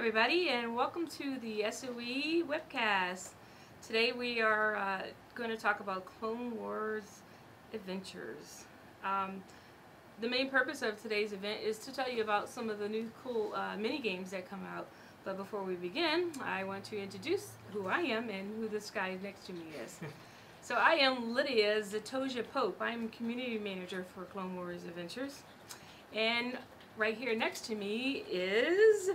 everybody, and welcome to the SOE Webcast. Today we are going to talk about Clone Wars Adventures. The main purpose of today's event is to tell you about some of the new cool mini-games that come out. But before we begin, I want to introduce who I am and who this guy next to me is. So I am Lydia Zatozia Pope. I'm Community Manager for Clone Wars Adventures. And right here next to me is...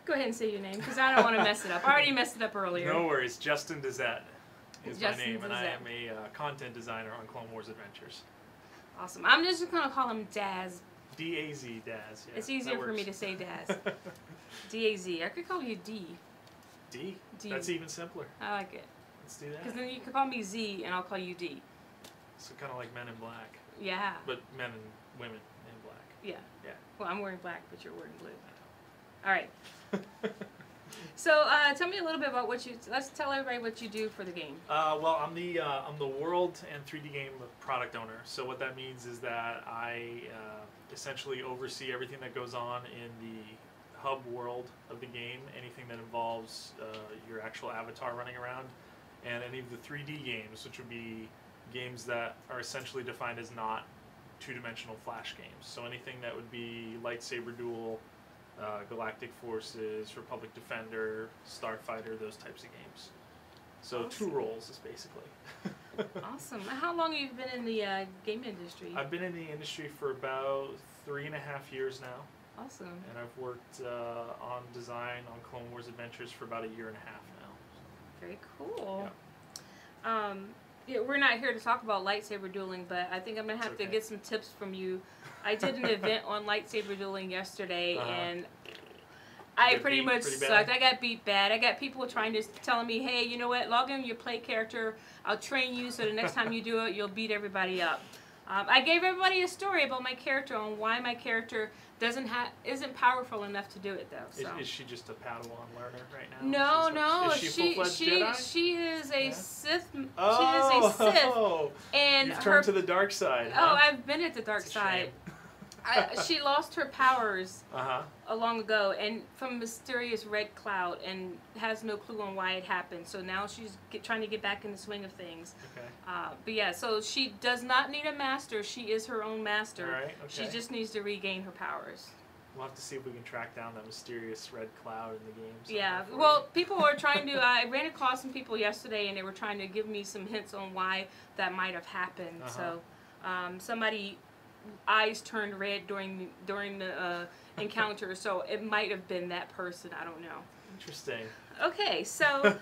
Go ahead and say your name, because I don't want to mess it up. I already messed it up earlier. No worries. Justin Dazet is my name, Dazet. and I am a content designer on Clone Wars Adventures. Awesome. I'm just going to call him Daz. D-A-Z, Daz. Yeah, it's easier for me to say Daz. D-A-Z. I could call you D. D? D. That's even simpler. I like it. Let's do that. Because then you can call me Z, and I'll call you D. So kind of like Men in Black. Yeah. But men and women in black. Yeah. Yeah. Well, I'm wearing black, but you're wearing blue. All right. So tell me a little bit about what you. Let's tell everybody what you do for the game. Well, I'm the world and 3D game product owner. So what that means is that I essentially oversee everything that goes on in the hub world of the game, anything that involves your actual avatar running around, and any of the 3D games, which would be games that are essentially defined as not two-dimensional flash games. So anything that would be lightsaber duel, Galactic Forces, Republic Defender, Starfighter, those types of games. So awesome. 2 roles is basically. Awesome. How long have you been in the game industry? I've been in the industry for about 3.5 years now. Awesome. And I've worked on design on Clone Wars Adventures for about 1.5 years now. Very cool. Yeah. Yeah, we're not here to talk about lightsaber dueling, but I think I'm going to have to get some tips from you. I did an event on lightsaber dueling yesterday, and I pretty much sucked. I got beat bad. I got people telling me, hey, you know what, log in your play character. I'll train you so the next time you do it, you'll beat everybody up. I gave everybody a story about my character on why my character isn't powerful enough to do it, though. So. Is she just a Padawan learner right now? No. Is she full-fledged Jedi? She is a Sith. Oh, she is a Sith. And you've turned to the dark side. Oh, I've been at the dark side. She lost her powers long ago, and from a mysterious red cloud, and has no clue on why it happened. So now she's trying to get back in the swing of things. Okay. But yeah, so she does not need a master. She is her own master. All right, okay. She just needs to regain her powers. We'll have to see if we can track down that mysterious red cloud in the game. Yeah, well, people were trying to, I ran across some people yesterday, and they were trying to give me some hints on why that might have happened. So somebody... eyes turned red during the encounter, so it might have been that person. I don't know. Interesting. Okay, so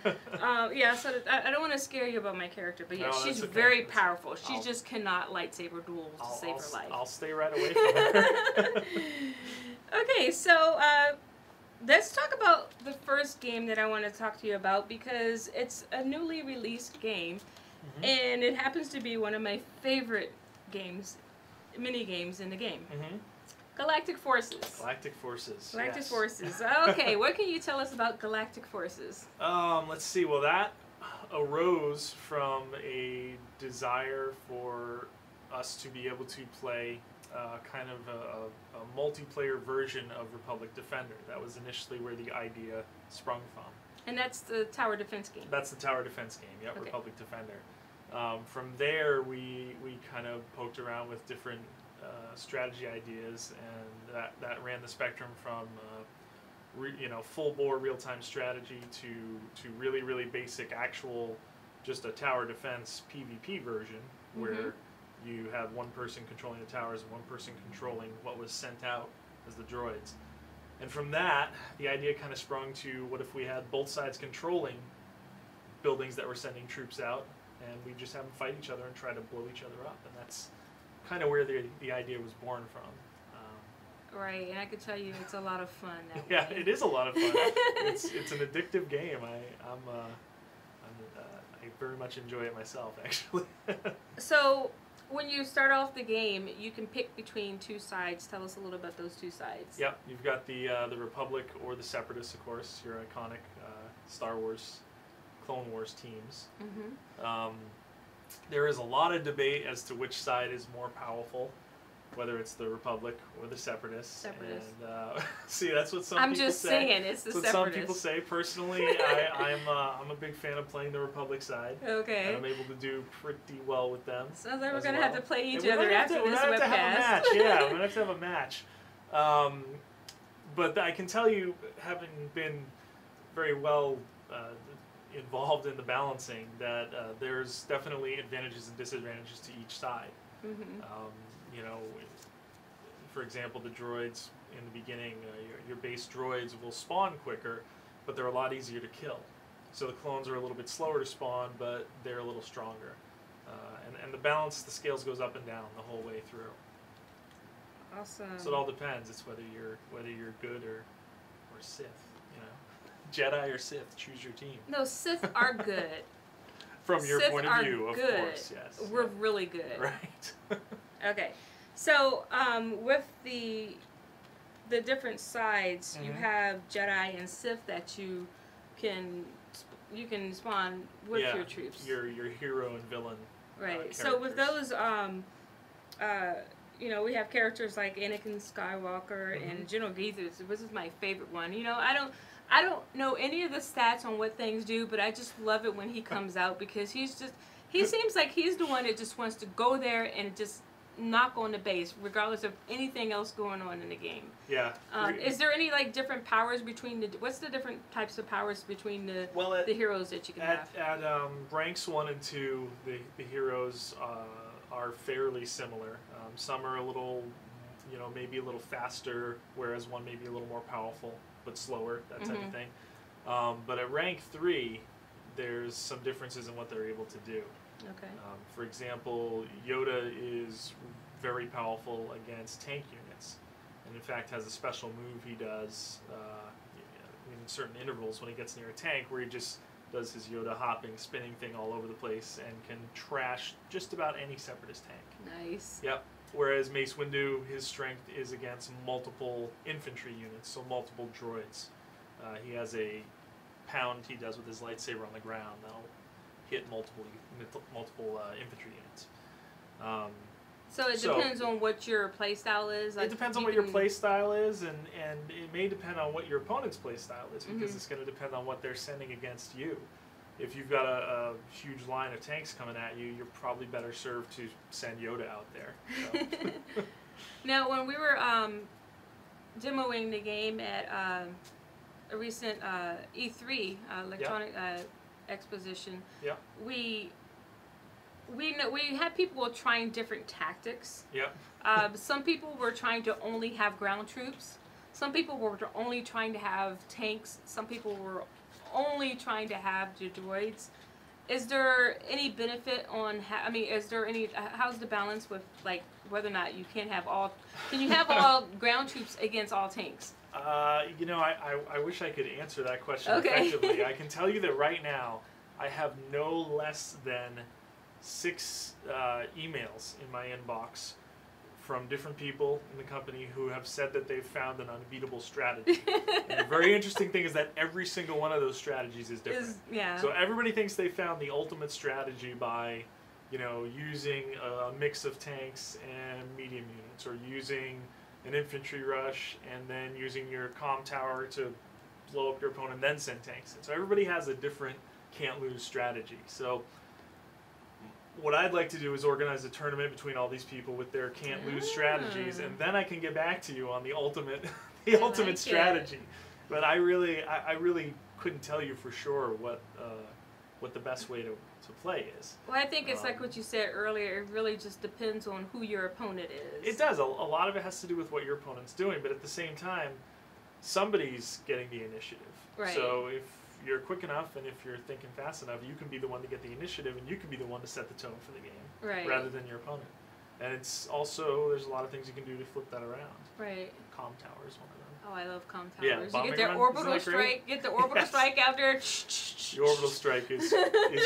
yeah, so I don't want to scare you about my character, but yeah, she's very powerful. She just cannot lightsaber duel to save her life. I'll stay right away from her. Okay, so let's talk about the first game that I want to talk to you about, because it's a newly released game, and it happens to be one of my favorite games. Mini games in the game. Galactic Forces. Galactic Forces. Galactic Forces. Okay, what can you tell us about Galactic Forces? Let's see. Well, that arose from a desire for us to be able to play kind of a multiplayer version of Republic Defender. That was initially where the idea sprung from. And that's the tower defense game. That's the tower defense game. Yep, okay. Republic Defender. From there, we kind of poked around with different strategy ideas, and that ran the spectrum from full-bore real-time strategy to really basic actual just a tower defense PvP version where you have one person controlling the towers and one person controlling what was sent out as the droids. And from that, the idea kind of sprung to what if we had both sides controlling buildings that were sending troops out, and we just have them fight each other and try to blow each other up, and that's kind of where the idea was born from. Right, and I could tell you it's a lot of fun. Yeah, it is a lot of fun. It's an addictive game. I very much enjoy it myself, actually. So when you start off the game, you can pick between 2 sides. Tell us a little about those 2 sides. Yep, you've got the Republic or the Separatists, of course, your iconic Star Wars, Clone Wars teams. Mm-hmm. There is a lot of debate as to which side is more powerful. whether it's the Republic or the Separatists. Separatists. And see, that's what some I'm people just say. saying, it's the That's what some people Separatists. say. Personally, I'm a big fan of playing the Republic side. Okay. And I'm able to do pretty well with them. Sounds like we're as going to well. have to play each And we're other gonna after we're this gonna have to have a match. webcast. Yeah, we're gonna have to have a match. But I can tell you, having been very well involved in the balancing, that there's definitely advantages and disadvantages to each side. Mm-hmm. You know, for example, the droids in the beginning, your base droids will spawn quicker, but they're a lot easier to kill. So the clones are a little bit slower to spawn, but they're a little stronger. And the balance, the scales goes up and down the whole way through. Awesome. So it all depends. It's whether you're good or Sith. You know, Jedi or Sith. Choose your team. No, Sith are good. From your Sith point are of view, of good. course, yes. We're really good. Right. Okay. So with the different sides, you Mhm. have Jedi and Sith that you can spawn with Yeah, your troops. Your hero and villain. Right. So with characters. those, you know, we have characters like Anakin Skywalker Mhm. and General Grievous. This is my favorite one. You know, I don't know any of the stats on what things do, but I just love it when he comes out because he seems like he's the one that just wants to go there and just knock on the base, regardless of anything else going on in the game. Yeah. Is there any like different powers between what's the different types of powers between the heroes that you can have? At ranks 1 and 2, the heroes are fairly similar. Some are a little, you know, maybe a little faster, whereas one may be a little more powerful but slower, that type of thing. But at rank 3, there's some differences in what they're able to do. Okay. For example, Yoda is very powerful against tank units, and in fact has a special move he does in certain intervals when he gets near a tank, where he just does his Yoda hopping, spinning thing all over the place and can trash just about any Separatist tank. Nice. Yep. Whereas Mace Windu, his strength is against multiple infantry units, so multiple droids. He has a pound he does with his lightsaber on the ground that'll hit multiple infantry units. So it depends on what your playstyle is. Like it depends on what your playstyle is, and it may depend on what your opponent's playstyle is, because it's going to depend on what they're sending against you. If you've got a huge line of tanks coming at you, you're probably better served to send Yoda out there. So. Now, when we were demoing the game at a recent E3 electronic exposition, we had people trying different tactics. Yep. Some people were trying to only have ground troops. Some people were only trying to have tanks. Some people were only trying to have the droids. Is there any benefit on? Is there any? How's the balance with like whether or not you can have all? Can you have all ground troops against all tanks? You know, I wish I could answer that question Okay. effectively. I can tell you that right now, I have no less than 6 emails in my inbox from different people in the company who have said that they've found an unbeatable strategy. And the very interesting thing is that every single one of those strategies is different. So everybody thinks they found the ultimate strategy by, you know, using a mix of tanks and medium units, or using an infantry rush and then using your comm tower to blow up your opponent and then send tanks in. So everybody has a different can't lose strategy. So what I'd like to do is organize a tournament between all these people with their can't lose strategies, and then I can get back to you on the ultimate ultimate strategy. But I really couldn't tell you for sure what the best way to play is. Well, I think it's like what you said earlier. It really just depends on who your opponent is. It does. A lot of it has to do with what your opponent's doing, but at the same time, somebody's getting the initiative. Right. So if you're quick enough and if you're thinking fast enough, you can be the one to get the initiative, and you can be the one to set the tone for the game, rather than your opponent. And it's also, there's a lot of things you can do to flip that around. Right. Comm tower is one of them. Oh, I love comm towers. Yeah, you get bombing that run, orbital strike. Get the orbital strike out there. The orbital strike is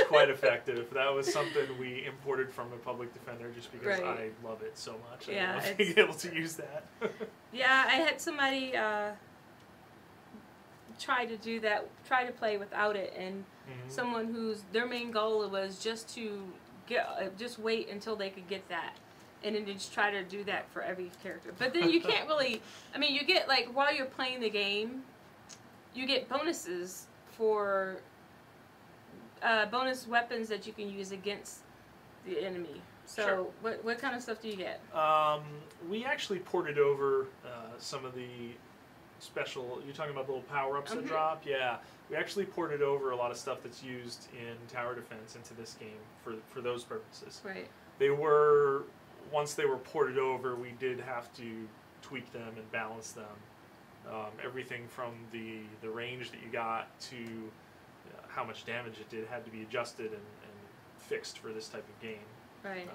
quite effective. That was something we imported from Republic Defender just because I love it so much. I love being able to use that. Yeah, I had somebody try to do that, try to play without it, and someone whose their main goal was just to get, just wait until they could get that. and then you just try to do that for every character. But then you can't really, I mean, you get, like, while you're playing the game, you get bonuses for bonus weapons that you can use against the enemy. So Sure. what kind of stuff do you get? We actually ported over some of the special, you're talking about the little power-ups that drop? Yeah. We actually ported over a lot of stuff that's used in tower defense into this game for those purposes. Right. They were, once they were ported over, we did have to tweak them and balance them. Everything from the range that you got to how much damage it did had to be adjusted and fixed for this type of game. Right. And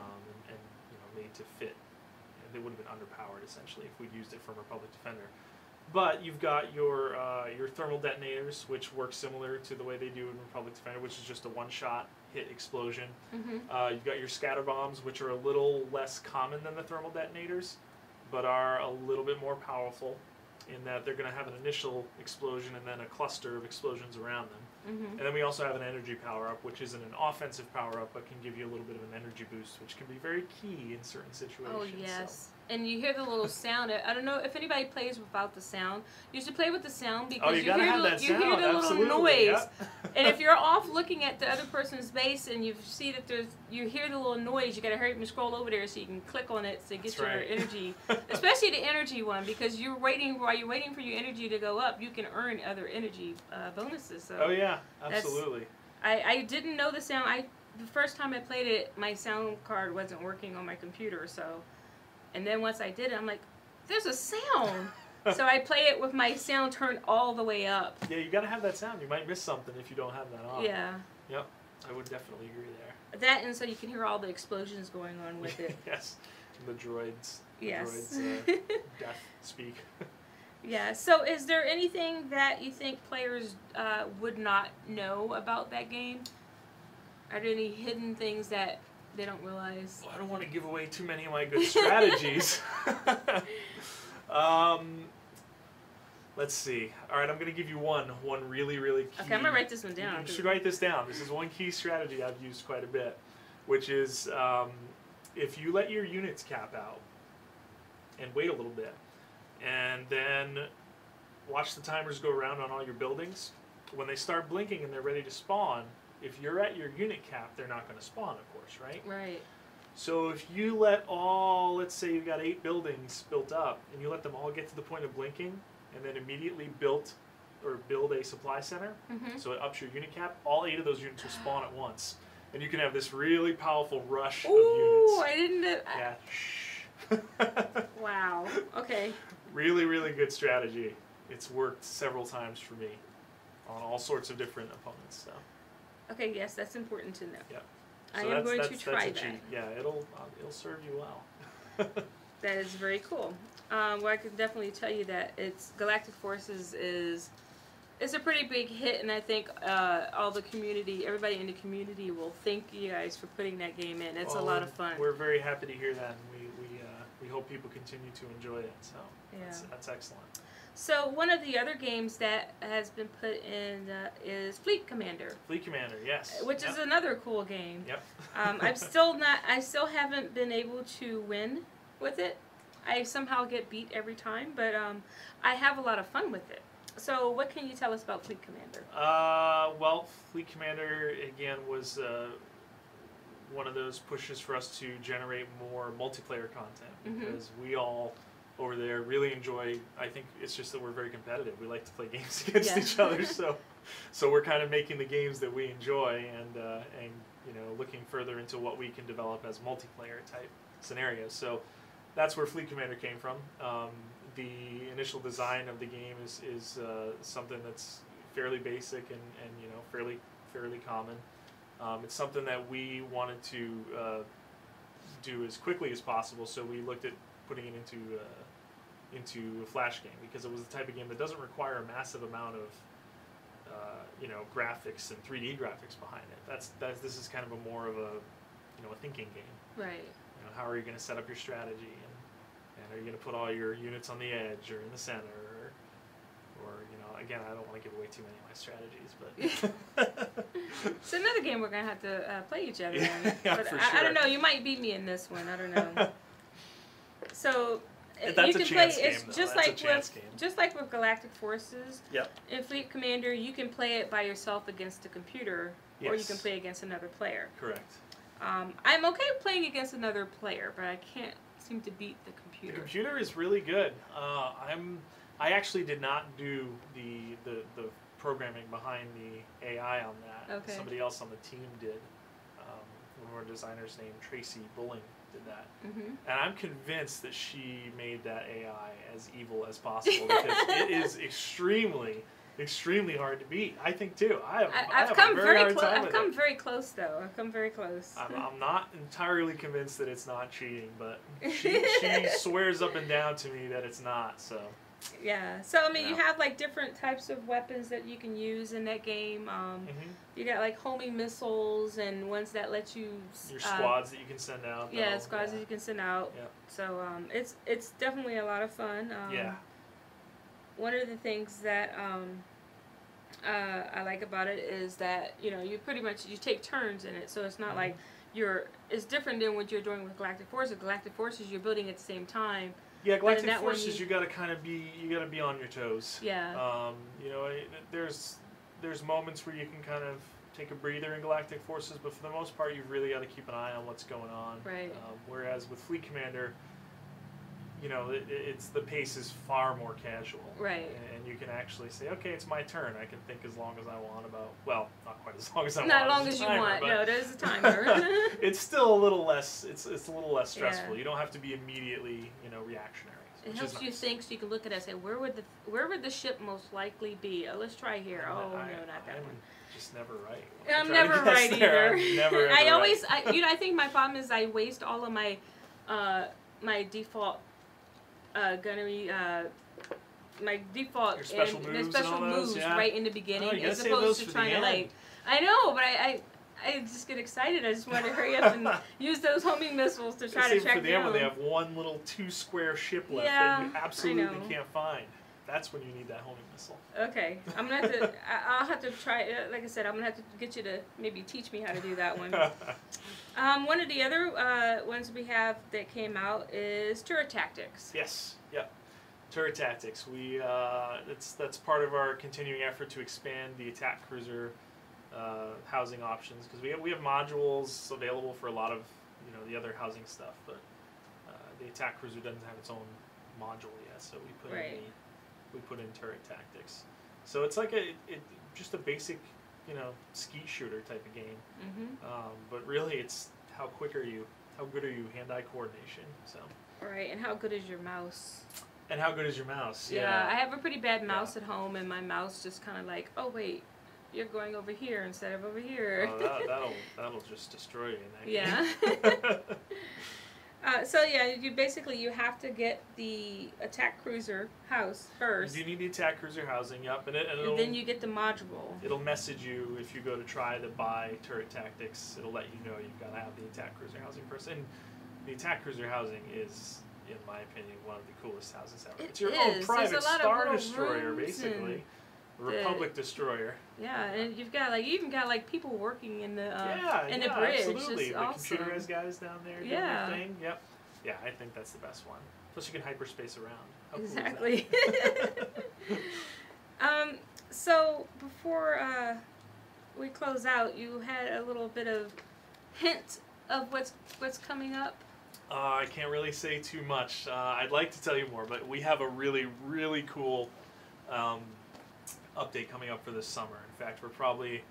you know, made to fit. They would have been underpowered essentially if we'd used it from Republic Defender. But you've got your thermal detonators, which work similar to the way they do in Republic Defender, which is just a one-shot hit explosion. You've got your scatter bombs, which are a little less common than the thermal detonators, but are a little bit more powerful in that they're going to have an initial explosion and then a cluster of explosions around them. And then we also have an energy power-up, which isn't an offensive power-up, but can give you a little bit of an energy boost, which can be very key in certain situations. Oh, yes. So. And you hear the little sound. I don't know if anybody plays without the sound. You should play with the sound because you hear hear the Absolutely. little noise. Yep. And if you're off looking at the other person's base and you see that you hear the little noise, you got to hurry up and scroll over there so you can click on it to get That's your right. energy. Especially the energy one, because while you're waiting for your energy to go up, you can earn other energy bonuses. So Oh yeah, absolutely. I didn't know the sound. The first time I played it, my sound card wasn't working on my computer, so. And then once I did it, I'm like, there's a sound. So I play it with my sound turned all the way up. Yeah, you got to have that sound. You might miss something if you don't have that on. Yeah. Yep, I would definitely agree there. That, and so you can hear all the explosions going on with it. Yes, the droids. Yes. The droids death speak. Yeah, so is there anything that you think players would not know about that game? Are there any hidden things that they don't realize? Well, I don't want to give away too many of my good strategies. Let's see. All right, I'm going to give you one really, really key. Okay, I'm going to write this one down. You should write this down. This is one key strategy I've used quite a bit, which is if you let your units cap out and wait a little bit, and then watch the timers go around on all your buildings, when they start blinking and they're ready to spawn, if you're at your unit cap, they're not going to spawn, of course, right? Right. So if you let let's say you've got 8 buildings built up, and you let them all get to the point of blinking, and then immediately build a supply center, so it ups your unit cap, all 8 of those units will spawn at once. And you can have this really powerful rush of units. Ooh, I didn't know. Yeah. Wow. Okay. Really, really good strategy. It's worked several times for me on all sorts of different opponents. So. Okay, yes, that's important to know. Yeah. I So am going to that's try a that. cheat. Yeah, it'll serve you well. That is very cool. Well, I can definitely tell you that Galactic Forces it's a pretty big hit, and I think all the community, everybody in the community will thank you guys for putting that game in. It's a lot of fun. We're very happy to hear that, and we hope people continue to enjoy it. So Yeah. that's excellent. So one of the other games that has been put in is Fleet Commander. Fleet Commander, yes. Which is another cool game. Yep. I still haven't been able to win with it. I somehow get beat every time, but I have a lot of fun with it. So what can you tell us about Fleet Commander? Well, Fleet Commander, again, was one of those pushes for us to generate more multiplayer content, because we all over there really enjoy, I think it's just that we're very competitive. We like to play games against each other, so we're kind of making the games that we enjoy and you know, looking further into what we can develop as multiplayer type scenarios. So that's where Fleet Commander came from. The initial design of the game is something that's fairly basic and you know, fairly common. It's something that we wanted to do as quickly as possible, so we looked at putting it into a flash game, because it was the type of game that doesn't require a massive amount of you know, graphics and 3D graphics behind it. This is kind of a more of a, you know, a thinking game. Right. You know, how are you going to set up your strategy, and are you going to put all your units on the edge or in the center, or you know, again, I don't want to give away too many of my strategies, but It's another game we're gonna have to play each other in. Yeah, But for I don't sure. know. You might beat me in this one. I don't know. So That's you a can chance play. game, It's though. just That's a like chance with game. Galactic Forces. Yep. In Fleet Commander, you can play it by yourself against the computer, Yes. or you can play against another player. Correct. I'm okay playing against another player, but I can't seem to beat the computer. The computer is really good. I actually did not do the programming behind the AI on that. Okay. Somebody else on the team did. One of our designers named Tracy Bulling did that. Mm-hmm. And I'm convinced that she made that AI as evil as possible because it is extremely hard to beat. I think too. I've come very hard close. time I've with come it. very close though. I've come very close. I'm not entirely convinced that it's not cheating, but she swears up and down to me that it's not. So Yeah. So I mean, Yeah. you have like different types of weapons that you can use in that game. You got like homing missiles and ones that let you your squads that you can send out. Yeah, squads that you can send out. Yep. So it's definitely a lot of fun. Yeah. One of the things that I like about it is that you pretty much you take turns in it, so it's not like it's different than what you're doing with Galactic Forces. Galactic Forces you're building at the same time. Yeah, Galactic Forces you gotta you gotta be on your toes. Yeah. There's moments where you can kind of take a breather in Galactic Forces, but for the most part you've really got to keep an eye on what's going on. Right. Whereas with Fleet Commander, it's the pace is far more casual. Right. And you can actually say, okay, it's my turn. I can think as long as I want about, well, not quite as long as I want. Not as long as you want. No, there's a timer. It's still a little less. It's a little less stressful. Yeah. You don't have to be immediately, reactionary. It helps you think, so you can look at it and say, where would the ship most likely be? Oh, let's try here. No, not that one. Just never right. I'm never right either. Never. I always, I think my problem is I waste all of my, my default, gunnery, my default Your special moves yeah. right in the beginning, as opposed to trying to like. I know, but I just get excited. I just want to hurry up and use those homing missiles to try to track for the down. end when they have one little 2-square ship left Yeah, that you absolutely can't find. That's when you need that homing missile. Okay, I'm gonna have to. I'll have to try. Like I said, I'm gonna have to get you to maybe teach me how to do that one. One of the other ones we have that came out is turret tactics. Yes. Yep. Turret tactics. That's part of our continuing effort to expand the attack cruiser housing options, because we have modules available for a lot of the other housing stuff, but the attack cruiser doesn't have its own module yet, so we put in turret tactics. So it's like just a basic skeet shooter type of game, but really it's how good are you hand-eye coordination. So right, and how good is your mouse? And how good is your mouse? Yeah, I have a pretty bad mouse at home, and my mouse just kind of like, oh wait, you're going over here instead of over here. Oh, that'll just destroy you in that game. So yeah, you have to get the attack cruiser house first. You do need the attack cruiser housing, yep, and then you get the module. It'll message you if you go to try to buy turret tactics. It'll let you know you've got to have the attack cruiser housing first. And the attack cruiser housing is, in my opinion, one of the coolest houses ever. It's your own private Star Destroyer, basically. Republic destroyer. Yeah, and you even got people working in the the bridge. Absolutely. The awesome. computerized guys down there doing their thing. Yep. Yeah, I think that's the best one. Plus, you can hyperspace around. How exactly. Cool is that? So before we close out, you had a little bit of hint of what's coming up. I can't really say too much. I'd like to tell you more, but we have a really, really cool update coming up for this summer. In fact, we're probably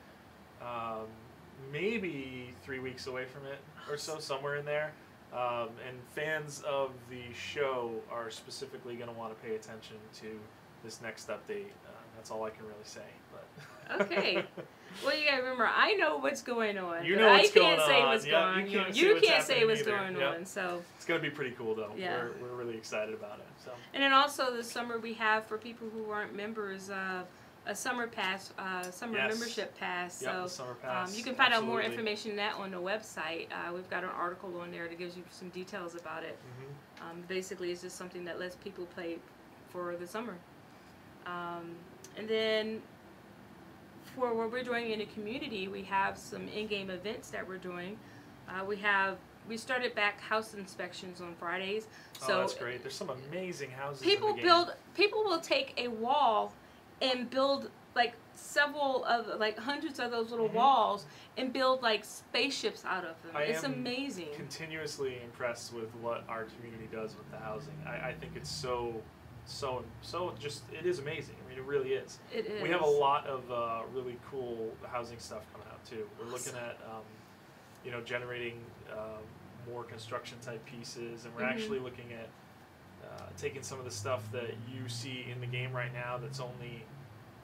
maybe 3 weeks away from it or so, somewhere in there. And fans of the show are specifically going to want to pay attention to this next update. That's all I can really say. But okay. Well, you got to remember, I know what's going on. You know what's going on. I can't say what's going on. You can't say what's going yep. on. So it's going to be pretty cool, though. Yeah. We're really excited about it. So. And then also this summer we have, for people who aren't members, a summer pass, membership pass. Yep, so the summer pass. you can find out more information on that on the website. We've got an article on there that gives you some details about it. Basically, it's just something that lets people play for the summer. And then for what we're doing in the community, we have some in-game events that we're doing. We have we started back house inspections on Fridays. So oh, that's great. There's some amazing houses. People in the game. People will take a wall and build like several of like hundreds of those little walls and build like spaceships out of them. It's amazing. Continuously impressed with what our community does with the housing. I think it's so just, it is amazing. I mean, it really is. It is. We have a lot of really cool housing stuff coming out too. We're looking at you know, generating more construction type pieces, and we're actually looking at taking some of the stuff that you see in the game right now that's only,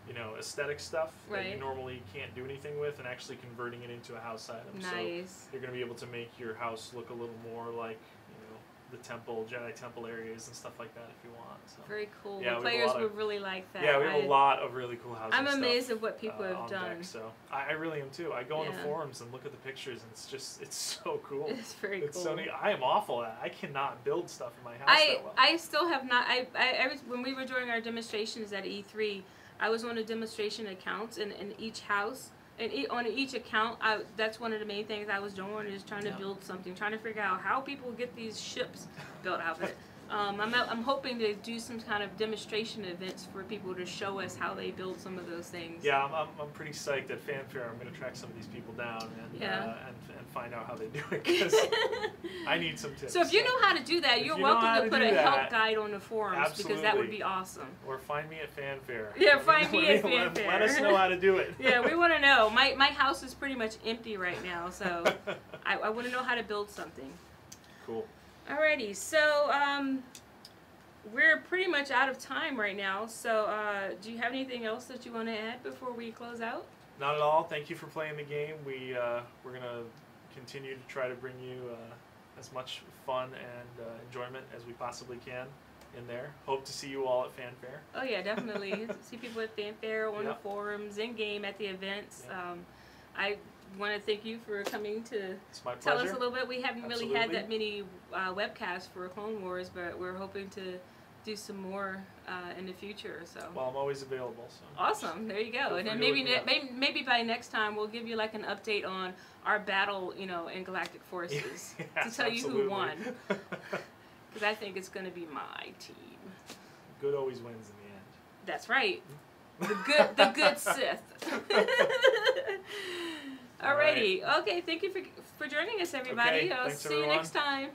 you know, aesthetic stuff that you normally can't do anything with, and actually converting it into a house item. Nice. So you're going to be able to make your house look a little more like, you know, the temple, Jedi temple areas and stuff like that if you want. So. Very cool. Yeah, the players would really like that. Yeah, we have a lot of really cool housing I'm amazed stuff, at what people have done. Deck, so I really am too. I go on the forums and look at the pictures, and it's just, it's so cool. It's very cool. So neat. I am awful at it. I cannot build stuff in my house that well. I still have not. I was, when we were doing our demonstrations at E3, I was on a demonstration accounts, and in each house, and on each account, that's one of the main things I was doing, is trying to build something, trying to figure out how people get these ships built out of it. I'm hoping to do some kind of demonstration events for people to show us how they build some of those things. Yeah, I'm pretty psyched at Fanfare. I'm going to track some of these people down and find out how they do it, because I need some tips. So if you know how to do that, you're welcome to put a help guide on the forums, because that would be awesome. Or find me at Fanfare. Yeah, find me at Fanfare. Let us know how to do it. Yeah, we want to know. My house is pretty much empty right now, so I want to know how to build something. Cool. Alrighty, so we're pretty much out of time right now, so do you have anything else that you want to add before we close out? Not at all. Thank you for playing the game. We're going to continue to try to bring you as much fun and enjoyment as we possibly can in there. Hope to see you all at Fanfare. Oh yeah, definitely. See people at Fanfare, on the forums, in-game, at the events. I want to thank you for coming to tell us a little bit. We haven't really had that many webcasts for Clone Wars, but we're hoping to do some more in the future. So. Well, I'm always available. So. Awesome. There you go. And then maybe by next time we'll give you like an update on our battle, you know, in Galactic Forces to tell you who won. Because I think it's going to be my team. Good always wins in the end. That's right. The good Sith. Alrighty. Okay, thank you for joining us, everybody. Okay, I'll see you next time.